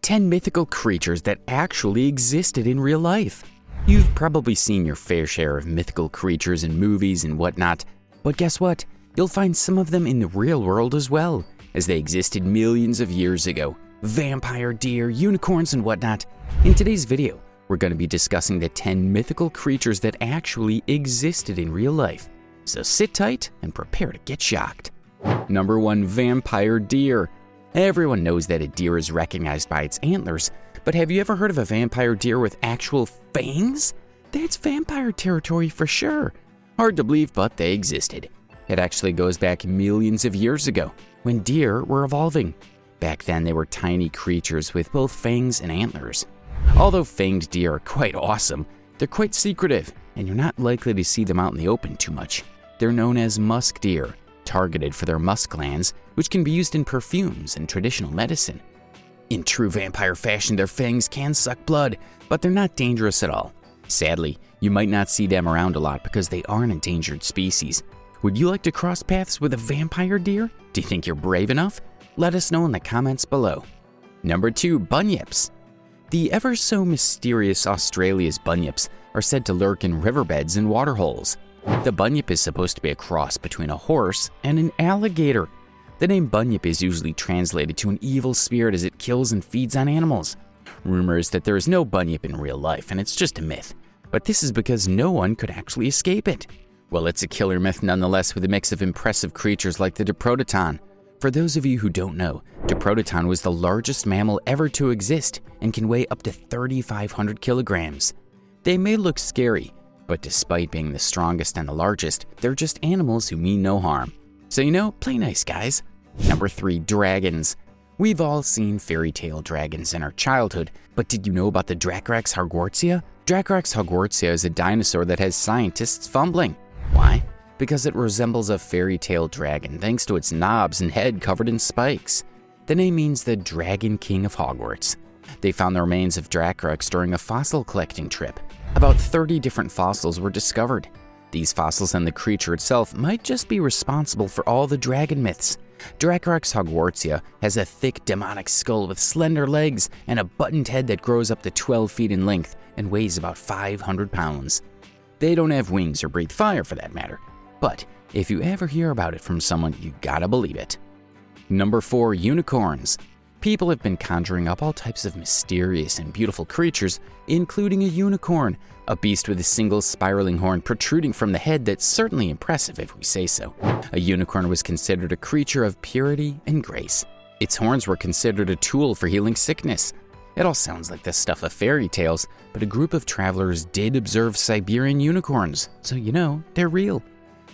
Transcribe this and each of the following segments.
10 mythical creatures that actually existed in real life. You've probably seen your fair share of mythical creatures in movies and whatnot, but guess what? You'll find some of them in the real world as well, as they existed millions of years ago. Vampire deer, unicorns, and whatnot. In today's video, we're going to be discussing the 10 mythical creatures that actually existed in real life. So sit tight and prepare to get shocked. Number 1. Vampire deer. Everyone knows that a deer is recognized by its antlers, but have you ever heard of a vampire deer with actual fangs? That's vampire territory for sure. Hard to believe, but they existed. It actually goes back millions of years ago, when deer were evolving. Back then, they were tiny creatures with both fangs and antlers. Although fanged deer are quite awesome, they're quite secretive, and you're not likely to see them out in the open too much. They're known as musk deer, targeted for their musk glands, which can be used in perfumes and traditional medicine. In true vampire fashion, their fangs can suck blood, but they're not dangerous at all. Sadly, you might not see them around a lot because they are an endangered species. Would you like to cross paths with a vampire deer? Do you think you're brave enough? Let us know in the comments below. Number 2. Bunyips. The ever so mysterious Australia's bunyips are said to lurk in riverbeds and waterholes. The bunyip is supposed to be a cross between a horse and an alligator. The name bunyip is usually translated to an evil spirit as it kills and feeds on animals. Rumor is that there is no bunyip in real life and it's just a myth, but this is because no one could actually escape it. Well, it's a killer myth nonetheless, with a mix of impressive creatures like the Diprotodon. For those of you who don't know, Diprotodon was the largest mammal ever to exist and can weigh up to 3,500 kilograms. They may look scary, but despite being the strongest and the largest, they're just animals who mean no harm. So play nice, guys. Number 3. Dragons. We've all seen fairy tale dragons in our childhood, but did you know about the Dracorax hogwartsia? Dracorax hogwartsia is a dinosaur that has scientists fumbling. Why? Because it resembles a fairy tale dragon thanks to its knobs and head covered in spikes. The name means the Dragon King of Hogwarts. They found the remains of Dracorax during a fossil collecting trip. About 30 different fossils were discovered. These fossils and the creature itself might just be responsible for all the dragon myths. Dracorax hogwartsia has a thick demonic skull with slender legs and a buttoned head that grows up to 12 feet in length and weighs about 500 pounds. They don't have wings or breathe fire for that matter, but if you ever hear about it from someone, you gotta believe it. Number 4. Unicorns. People have been conjuring up all types of mysterious and beautiful creatures, including a unicorn, a beast with a single spiraling horn protruding from the head that's certainly impressive if we say so. A unicorn was considered a creature of purity and grace. Its horns were considered a tool for healing sickness. It all sounds like the stuff of fairy tales, but a group of travelers did observe Siberian unicorns, so they're real.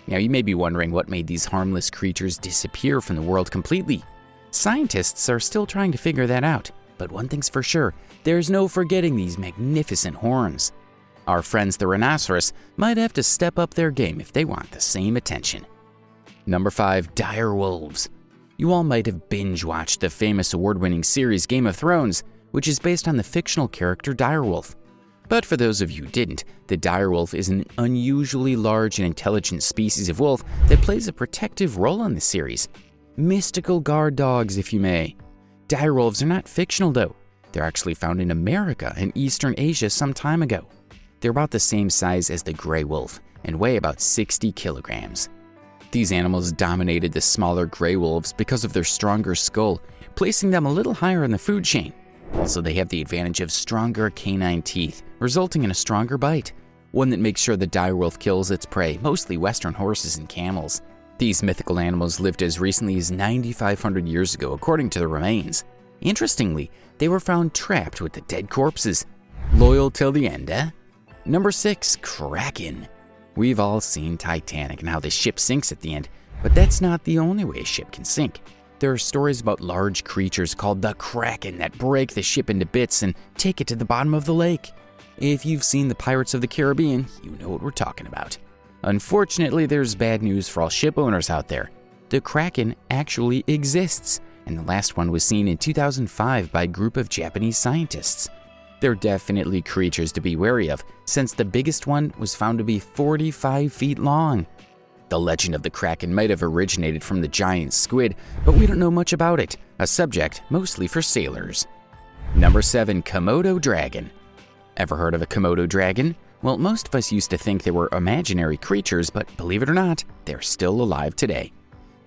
Now you may be wondering what made these harmless creatures disappear from the world completely. Scientists are still trying to figure that out, but one thing's for sure, there's no forgetting these magnificent horns. Our friends the rhinoceros might have to step up their game if they want the same attention. Number 5. Dire wolves. You all might have binge-watched the famous award-winning series Game of Thrones, which is based on the fictional character direwolf. But for those of you who didn't, the direwolf is an unusually large and intelligent species of wolf that plays a protective role in the series. Mystical guard dogs, if you may. Direwolves are not fictional though. They're actually found in America and Eastern Asia some time ago. They're about the same size as the gray wolf and weigh about 60 kilograms. These animals dominated the smaller gray wolves because of their stronger skull, placing them a little higher in the food chain. Also, they have the advantage of stronger canine teeth, resulting in a stronger bite, one that makes sure the direwolf kills its prey, mostly Western horses and camels. These mythical animals lived as recently as 9,500 years ago, according to the remains. Interestingly, they were found trapped with the dead corpses. Loyal till the end, eh? Number 6. Kraken. We've all seen Titanic and how the ship sinks at the end, but that's not the only way a ship can sink. There are stories about large creatures called the Kraken that break the ship into bits and take it to the bottom of the lake. If you've seen the Pirates of the Caribbean, you know what we're talking about. Unfortunately, there's bad news for all ship owners out there. The Kraken actually exists, and the last one was seen in 2005 by a group of Japanese scientists. They're definitely creatures to be wary of, since the biggest one was found to be 45 feet long. The legend of the Kraken might have originated from the giant squid, but we don't know much about it, a subject mostly for sailors. Number 7. Komodo dragon. Ever heard of a Komodo dragon? Well, most of us used to think they were imaginary creatures, but believe it or not, they're still alive today.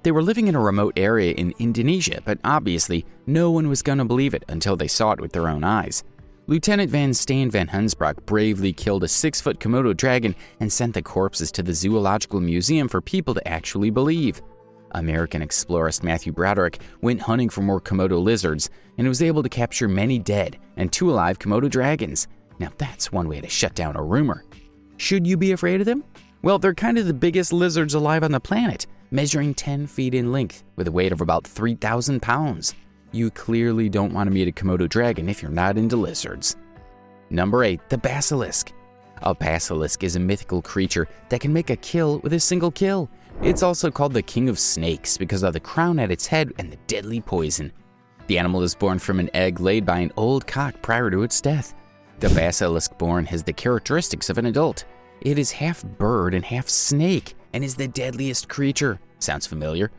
They were living in a remote area in Indonesia, but obviously no one was going to believe it until they saw it with their own eyes. Lieutenant Van Steen van Hunsbroek bravely killed a 6-foot Komodo dragon and sent the corpses to the Zoological Museum for people to actually believe. American explorist Matthew Broderick went hunting for more Komodo lizards and was able to capture many dead and 2 alive Komodo dragons. Now that's one way to shut down a rumor. Should you be afraid of them? Well, they're kind of the biggest lizards alive on the planet, measuring 10 feet in length with a weight of about 3,000 pounds. You clearly don't want to meet a Komodo dragon if you're not into lizards. Number 8. The basilisk. A basilisk is a mythical creature that can make a kill with a single kill. It's also called the king of snakes because of the crown at its head and the deadly poison. The animal is born from an egg laid by an old cock prior to its death. The basilisk born has the characteristics of an adult. It is half bird and half snake and is the deadliest creature. Sounds familiar?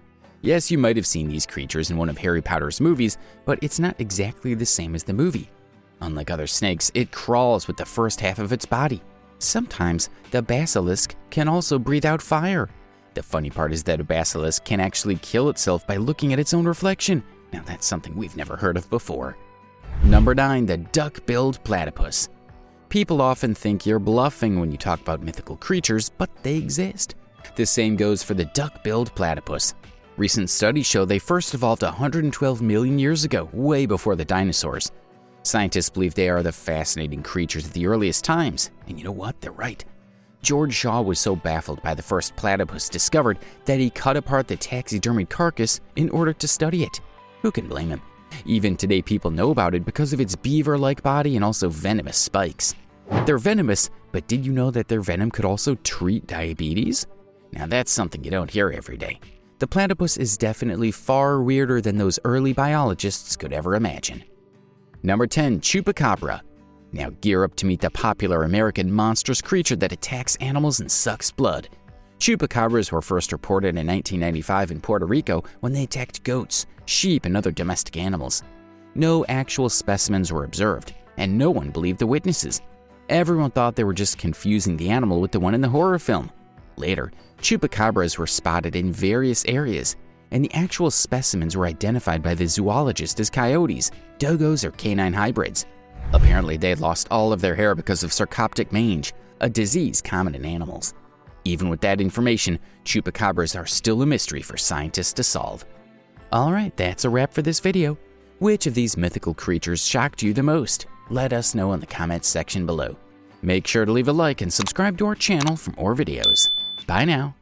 Yes, you might have seen these creatures in one of Harry Potter's movies, but it's not exactly the same as the movie. Unlike other snakes, it crawls with the first half of its body. Sometimes the basilisk can also breathe out fire. The funny part is that a basilisk can actually kill itself by looking at its own reflection. Now that's something we've never heard of before. Number 9. The duck-billed platypus. People often think you're bluffing when you talk about mythical creatures, but they exist. The same goes for the duck-billed platypus. Recent studies show they first evolved 112 million years ago, way before the dinosaurs. Scientists believe they are the fascinating creatures of the earliest times, and you know what? They're right. George Shaw was so baffled by the first platypus discovered that he cut apart the taxidermied carcass in order to study it. Who can blame him? Even today, people know about it because of its beaver-like body and also venomous spikes. They're venomous, but did you know that their venom could also treat diabetes? Now that's something you don't hear every day. The platypus is definitely far weirder than those early biologists could ever imagine. Number 10. Chupacabra. Now gear up to meet the popular American monstrous creature that attacks animals and sucks blood. Chupacabras were first reported in 1995 in Puerto Rico when they attacked goats, sheep, and other domestic animals. No actual specimens were observed, and no one believed the witnesses. Everyone thought they were just confusing the animal with the one in the horror film. Later, chupacabras were spotted in various areas, and the actual specimens were identified by the zoologist as coyotes, dogos, or canine hybrids. Apparently, they had lost all of their hair because of sarcoptic mange, a disease common in animals. Even with that information, chupacabras are still a mystery for scientists to solve. Alright, that's a wrap for this video. Which of these mythical creatures shocked you the most? Let us know in the comments section below. Make sure to leave a like and subscribe to our channel for more videos. Bye now.